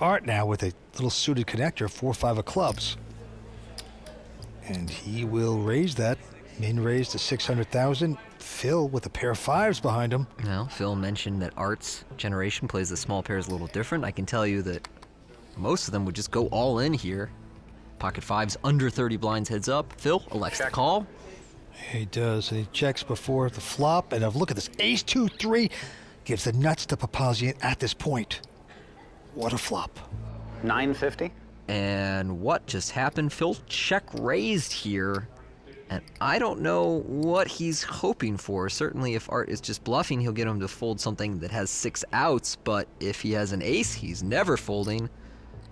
Art now with a little suited connector, 4-5 of clubs. And he will raise that. Min raised to 600,000. Phil with a pair of fives behind him. Well, Phil mentioned that Art's generation plays the small pairs a little different. I can tell you that most of them would just go all in here. Pocket fives under 30 blinds heads up. Phil elects to call. He does. And he checks before the flop. And look at this. Ace 2-3 gives the nuts to Papazian at this point. What a flop. 950. And what just happened? Phil check raised here. And I don't know what he's hoping for. Certainly if Art is just bluffing, he'll get him to fold something that has 6 outs. But if he has an ace, he's never folding.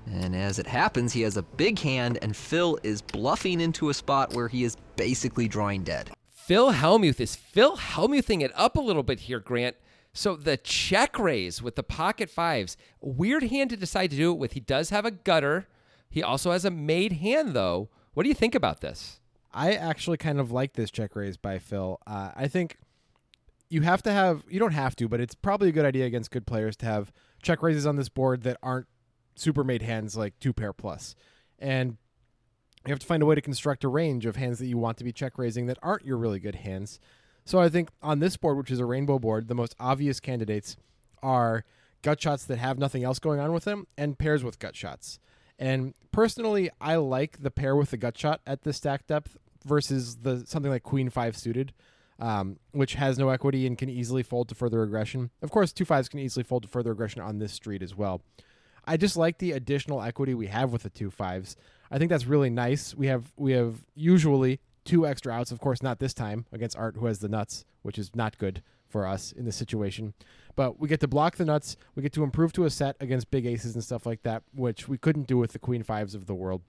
And as it happens, he has a big hand, and Phil is bluffing into a spot where he is basically drawing dead. Phil Hellmuthing it up a little bit here, Grant. So the check raise with the pocket fives, weird hand to decide to do it with. He does have a gutter. He also has a made hand, though. What do you think about this? I actually kind of like this check raise by Phil. I think you don't have to, but it's probably a good idea against good players to have check raises on this board that aren't super made hands like 2-pair plus. And you have to find a way to construct a range of hands that you want to be check raising that aren't your really good hands. So I think on this board, which is a rainbow board, the most obvious candidates are gut shots that have nothing else going on with them and pairs with gut shots. And personally, I like the pair with the gut shot at the stack depth versus something like Queen 5 suited, which has no equity and can easily fold to further aggression. Of course, 2-5s can easily fold to further aggression on this street as well. I just like the additional equity we have with the 2-5s. I think that's really nice. We have usually 2 extra outs. Of course, not this time against Art, who has the nuts, which is not good for us in this situation. But we get to block the nuts. We get to improve to a set against big aces and stuff like that, which we couldn't do with the Queen 5s of the world.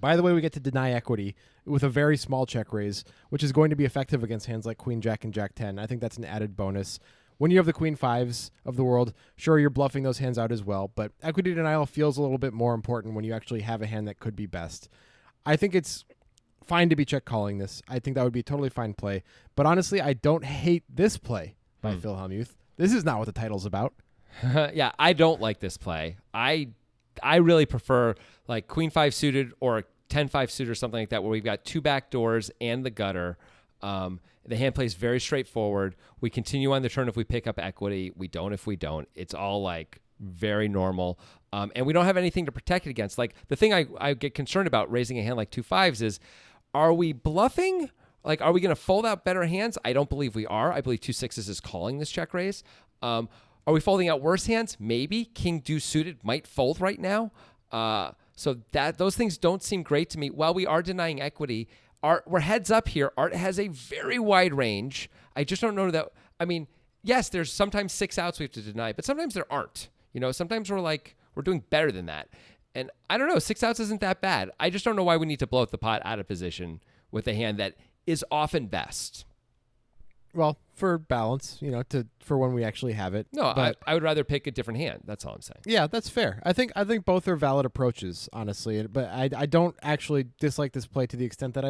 By the way, we get to deny equity with a very small check raise, which is going to be effective against hands like Queen Jack and Jack 10. I think that's an added bonus. When you have the Queen 5s of the world, sure, you're bluffing those hands out as well, but equity denial feels a little bit more important when you actually have a hand that could be best. I think it's fine to be check calling this. I think that would be a totally fine play. But honestly, I don't hate this play by Phil Hellmuth. This is not what the title's about. Yeah, I don't like this play. I really prefer like Queen 5 suited or 10-5 suited or something like that, where we've got 2 back doors and the gutter. The hand plays very straightforward. We continue on the turn if we pick up equity. We don't if we don't. It's all like very normal. And we don't have anything to protect it against. Like the thing I get concerned about raising a hand like 2-5s is, are we bluffing? Like, are we going to fold out better hands? I don't believe we are. I believe 2-6s is calling this check raise. Are we folding out worse hands? Maybe. King deuce suited might fold right now. So those things don't seem great to me. While we are denying equity, we're heads up here. Art has a very wide range. I just don't know that. I mean, yes, there's sometimes 6 outs we have to deny, but sometimes there aren't. You know, sometimes we're doing better than that. And I don't know, 6 outs isn't that bad. I just don't know why we need to blow up the pot out of position with a hand that is often best. Well, for balance, for when we actually have it. No, but I would rather pick a different hand. That's all I'm saying. Yeah, that's fair. I think both are valid approaches, honestly. But I don't actually dislike this play to the extent that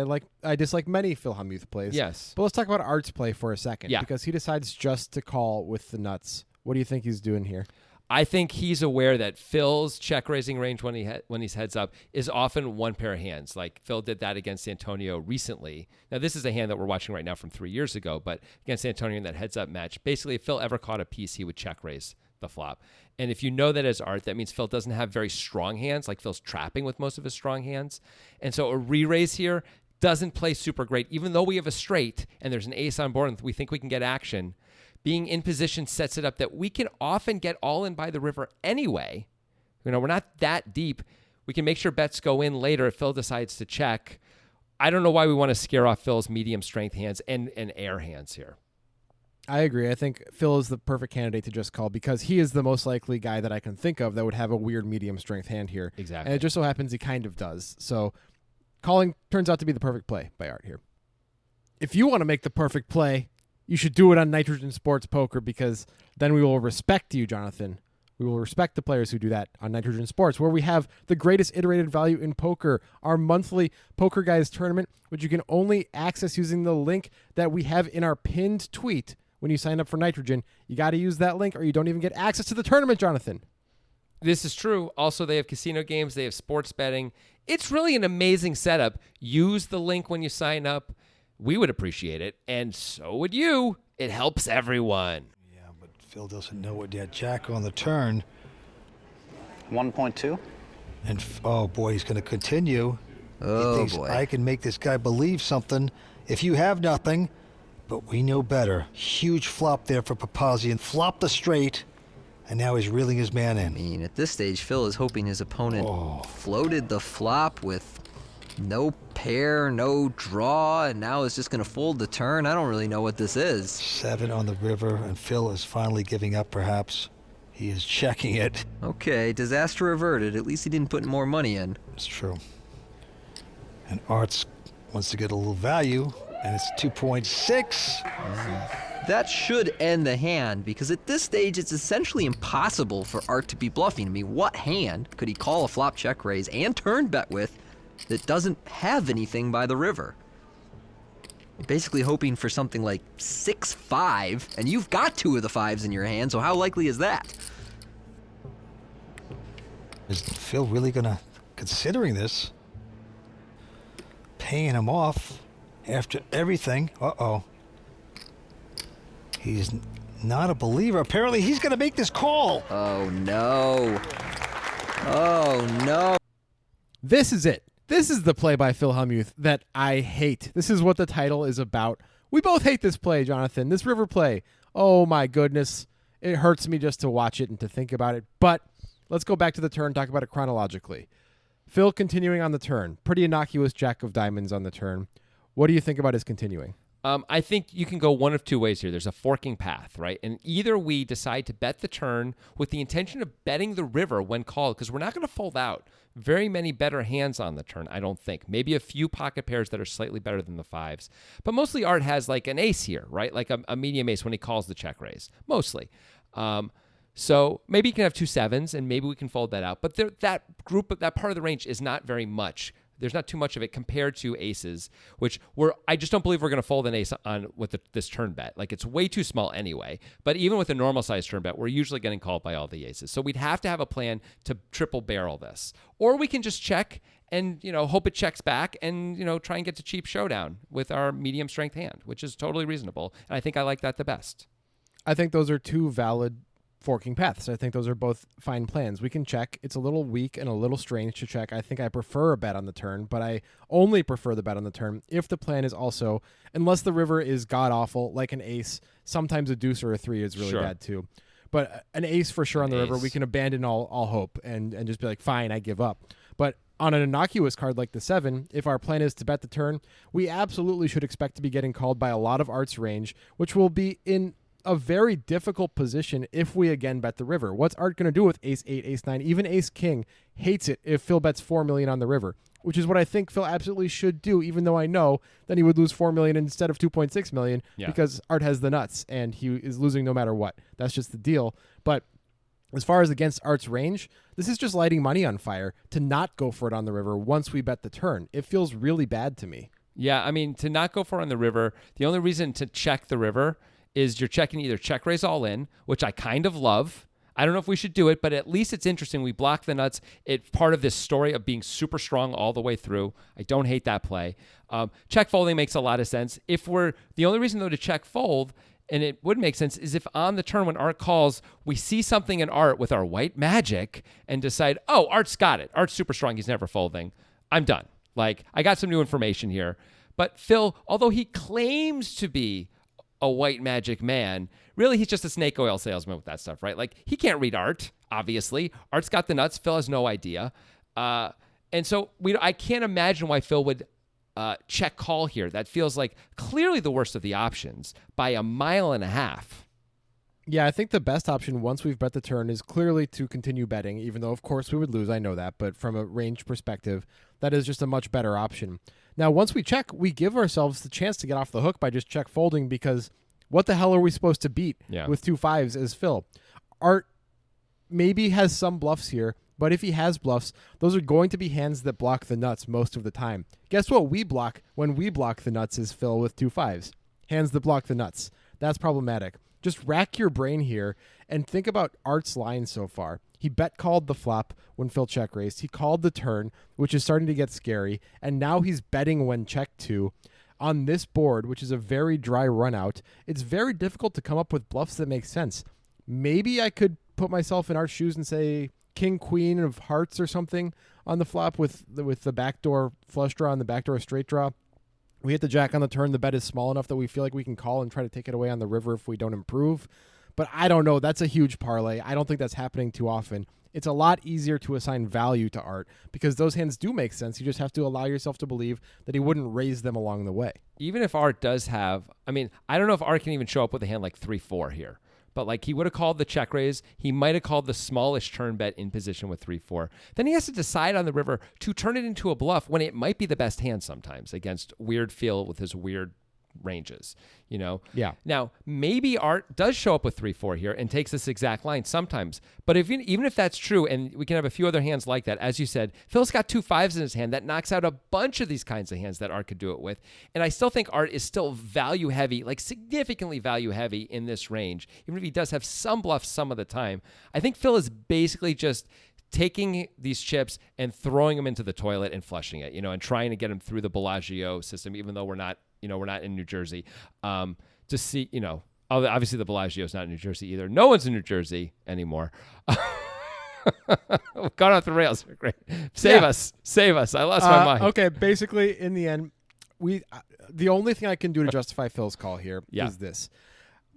I dislike many Phil Hellmuth plays. Yes. But let's talk about Art's play for a second. Yeah. Because he decides just to call with the nuts. What do you think he's doing here? I think he's aware that Phil's check raising range when he's heads up is often 1 pair of hands. Like Phil did that against Antonio recently. Now this is a hand that we're watching right now from 3 years ago, but against Antonio in that heads up match, basically if Phil ever caught a piece, he would check raise the flop. And if you know that as Art, that means Phil doesn't have very strong hands. Like Phil's trapping with most of his strong hands, and so a re-raise here doesn't play super great. Even though we have a straight and there's an ace on board and we think we can get action, being in position sets it up that we can often get all in by the river anyway. We're not that deep. We can make sure bets go in later if Phil decides to check. I don't know why we want to scare off Phil's medium strength hands and air hands here. I agree. I think Phil is the perfect candidate to just call because he is the most likely guy that I can think of that would have a weird medium strength hand here. Exactly. And it just so happens he kind of does. So calling turns out to be the perfect play by Art here. If you want to make the perfect play, you should do it on Nitrogen Sports Poker because then we will respect you, Jonathan. We will respect the players who do that on Nitrogen Sports, where we have the greatest iterated value in poker, our monthly Poker Guys tournament, which you can only access using the link that we have in our pinned tweet when you sign up for Nitrogen. You got to use that link or you don't even get access to the tournament, Jonathan. This is true. Also, they have casino games. They have sports betting. It's really an amazing setup. Use the link when you sign up. We would appreciate it, and so would you. It helps everyone. Yeah, but Phil doesn't know it yet. Jack on the turn. 1.2. And, oh, boy, he's going to continue. Oh, He thinks, boy. I can make this guy believe something if you have nothing. But we know better. Huge flop there for Papazian. Flopped the straight, and now he's reeling his man in. I mean, at this stage, Phil is hoping his opponent floated the flop with no pair, no draw, and now is just going to fold the turn. I don't really know what this is. 7 on the river, and Phil is finally giving up, perhaps. He is checking it. Okay, disaster averted. At least he didn't put more money in. It's true. And Arts wants to get a little value, and it's 2.6. That should end the hand, because at this stage, it's essentially impossible for Art to be bluffing. I mean, what hand could he call a flop check raise and turn bet with that doesn't have anything by the river? You're basically hoping for something like 6-5, and you've got 2 of the 5s in your hand, so how likely is that? Is Phil really gonna, considering this, paying him off after everything? Uh-oh. He's not a believer. Apparently, he's gonna make this call. Oh, no. Oh, no. This is it. This is the play by Phil Hellmuth that I hate. This is what the title is about. We both hate this play, Jonathan. This river play. Oh, my goodness. It hurts me just to watch it and to think about it. But let's go back to the turn, talk about it chronologically. Phil continuing on the turn. Pretty innocuous jack of diamonds on the turn. What do you think about his continuing? I think you can go one of two ways here. There's a forking path, right? And either we decide to bet the turn with the intention of betting the river when called, because we're not going to fold out very many better hands on the turn, I don't think. Maybe a few pocket pairs that are slightly better than the 5s. But mostly Art has like an ace here, right? Like a medium ace when he calls the check raise, mostly. So maybe you can have 2 7s, and maybe we can fold that out. But that part of the range is not very much. There's not too much of it compared to aces, which I just don't believe we're going to fold an ace on with this turn bet. Like, it's way too small anyway. But even with a normal size turn bet, we're usually getting called by all the aces. So we'd have to have a plan to triple barrel this. Or we can just check and, hope it checks back and, try and get to cheap showdown with our medium strength hand, which is totally reasonable. And I think I like that the best. I think those are two valid forking paths. I think those are both fine plans. We can check. It's a little weak and a little strange to check. I think I prefer a bet on the turn, but I only prefer the bet on the turn if the plan is also, unless the river is god-awful, like an ace, sometimes a deuce or a 3 is really bad too. But an ace for sure on the river, we can abandon all hope and just be like, fine, I give up. But on an innocuous card like the 7, if our plan is to bet the turn, we absolutely should expect to be getting called by a lot of Art's range, which will be in a very difficult position if we again bet the river. What's Art going to do with ace 8, ace 9, even ace king hates it if Phil bets 4 million on the river, which is what I think Phil absolutely should do, even though I know that he would lose 4 million instead of 2.6 million because Art has the nuts and he is losing no matter what. That's just the deal. But as far as against Art's range, this is just lighting money on fire to not go for it on the river once we bet the turn. It feels really bad to me. Yeah, I mean, to not go for it on the river, the only reason to check the river is you're checking either check raise all in, which I kind of love. I don't know if we should do it, but at least it's interesting. We block the nuts. It's part of this story of being super strong all the way through. I don't hate that play. Check folding makes a lot of sense. The only reason though to check fold, and it would make sense, is if on the turn when Art calls, we see something in Art with our white magic and decide, oh, Art's got it. Art's super strong. He's never folding. I'm done. Like, I got some new information here. But Phil, although he claims to be a white magic man, really he's just a snake oil salesman with that stuff, right? Like, he can't read Art, obviously. Art's got the nuts. Phil has no idea. And so I can't imagine why Phil would check call here. That feels like clearly the worst of the options by a mile and a half. Yeah, I think the best option once we've bet the turn is clearly to continue betting, even though, of course, we would lose. I know that. But from a range perspective, that is just a much better option. Now, once we check, we give ourselves the chance to get off the hook by just check folding because what the hell are we supposed to beat with 2 5s as Phil? Art maybe has some bluffs here, but if he has bluffs, those are going to be hands that block the nuts most of the time. Guess what we block when we block the nuts is Phil with 2 5s. Hands that block the nuts. That's problematic. just rack your brain here and think about Art's line so far. He bet called the flop when Phil check raised. He called the turn, which is starting to get scary. And now he's betting when check 2. On this board, which is a very dry run out, it's very difficult to come up with bluffs that make sense. Maybe I could put myself in Art's shoes and say king, queen of hearts or something on the flop with the backdoor flush draw and the backdoor straight draw. We hit the jack on the turn. The bet is small enough that we feel like we can call and try to take it away on the river if we don't improve. But I don't know. That's a huge parlay. I don't think that's happening too often. It's a lot easier to assign value to Art because those hands do make sense. You just have to allow yourself to believe that he wouldn't raise them along the way. Even if Art does have, I mean, I don't know if Art can even show up with a hand like 3-4 here. But like he would have called the check raise. He might have called the smallish turn bet in position with 3-4. Then he has to decide on the river to turn it into a bluff when it might be the best hand sometimes against weird Phil with his weird ranges, you know? Yeah. Now, maybe Art does show up with 3-4 here and takes this exact line sometimes. But even if that's true, and we can have a few other hands like that, as you said, Phil's got 2 5s in his hand. That knocks out a bunch of these kinds of hands that Art could do it with. And I still think Art is still value heavy, like significantly value heavy in this range, even if he does have some bluffs some of the time. I think Phil is basically just taking these chips and throwing them into the toilet and flushing it, you know, and trying to get them through the Bellagio system, even though we're not in New Jersey, to see, you know, obviously the Bellagio is not in New Jersey either. No one's in New Jersey anymore. We've gone off the rails. Great. Save us. I lost my mind. Okay. Basically in the end, the only thing I can do to justify Phil's call here is this.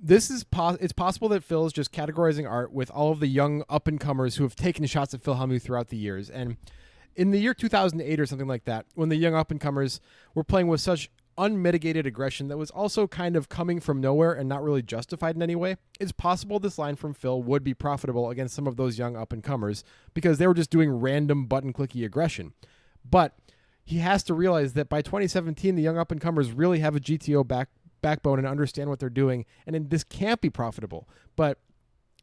It's possible that Phil is just categorizing Art with all of the young up-and-comers who have taken shots at Phil Hellmuth throughout the years. And in the year 2008 or something like that, when the young up-and-comers were playing with such unmitigated aggression that was also kind of coming from nowhere and not really justified in any way, it's possible this line from Phil would be profitable against some of those young up-and-comers because they were just doing random button-clicky aggression. But he has to realize that by 2017, the young up-and-comers really have a GTO backbone and understand what they're doing, and this can't be profitable. But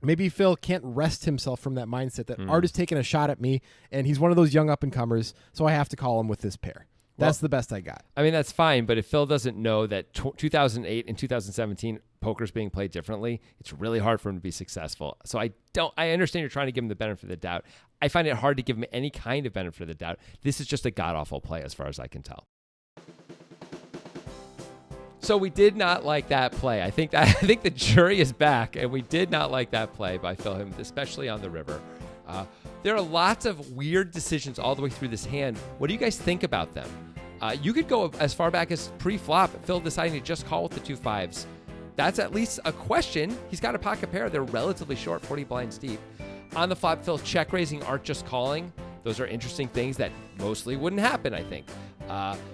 maybe Phil can't wrest himself from that mindset that Art is taking a shot at me, and he's one of those young up-and-comers, so I have to call him with this pair. That's the best I got. I mean, that's fine, but if Phil doesn't know that 2008 and 2017 poker's being played differently, it's really hard for him to be successful. So I understand you're trying to give him the benefit of the doubt. I find it hard to give him any kind of benefit of the doubt. This is just a god-awful play as far as I can tell. So we did not like that play. I think the jury is back, and we did not like that play by Phil Hellmuth, especially on the river. There are lots of weird decisions all the way through this hand. What do you guys think about them? You could go as far back as pre-flop, Phil deciding to just call with the 2 5s. That's at least a question. He's got a pocket pair. They're relatively short, 40 blinds deep. On the flop, Phil check raising, Art just calling. Those are interesting things that mostly wouldn't happen, I think.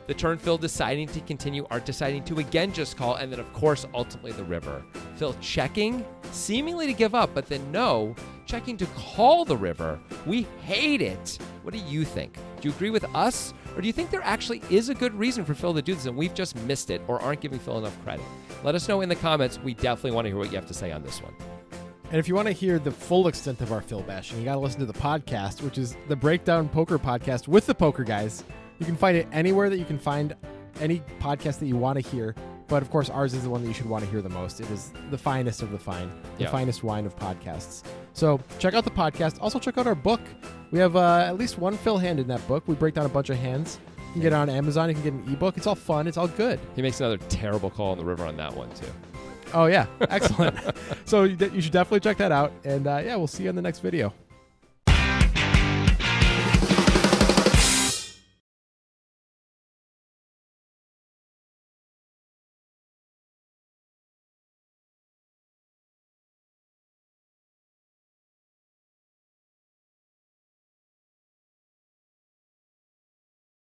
The turn, Phil deciding to continue, Art deciding to again just call, and then, of course, ultimately the river. Phil checking, seemingly to give up, but then no, checking to call the river. We hate it. What do you think? Do you agree with us, or do you think there actually is a good reason for Phil to do this and we've just missed it or aren't giving Phil enough credit? Let us know in the comments. We definitely want to hear what you have to say on this one. And if you want to hear the full extent of our Phil bashing, you got to listen to the podcast, which is the Breakdown Poker Podcast with the Poker Guys. You can find it anywhere that you can find any podcast that you want to hear. But of course, ours is the one that you should want to hear the most. It is the finest of the fine, the finest wine of podcasts. So check out the podcast. Also check out our book. We have at least one Phil hand in that book. We break down a bunch of hands. You can get it on Amazon. You can get an ebook. It's all fun. It's all good. He makes another terrible call on the river on that one, too. Oh, yeah. Excellent. So you should definitely check that out. And we'll see you in the next video.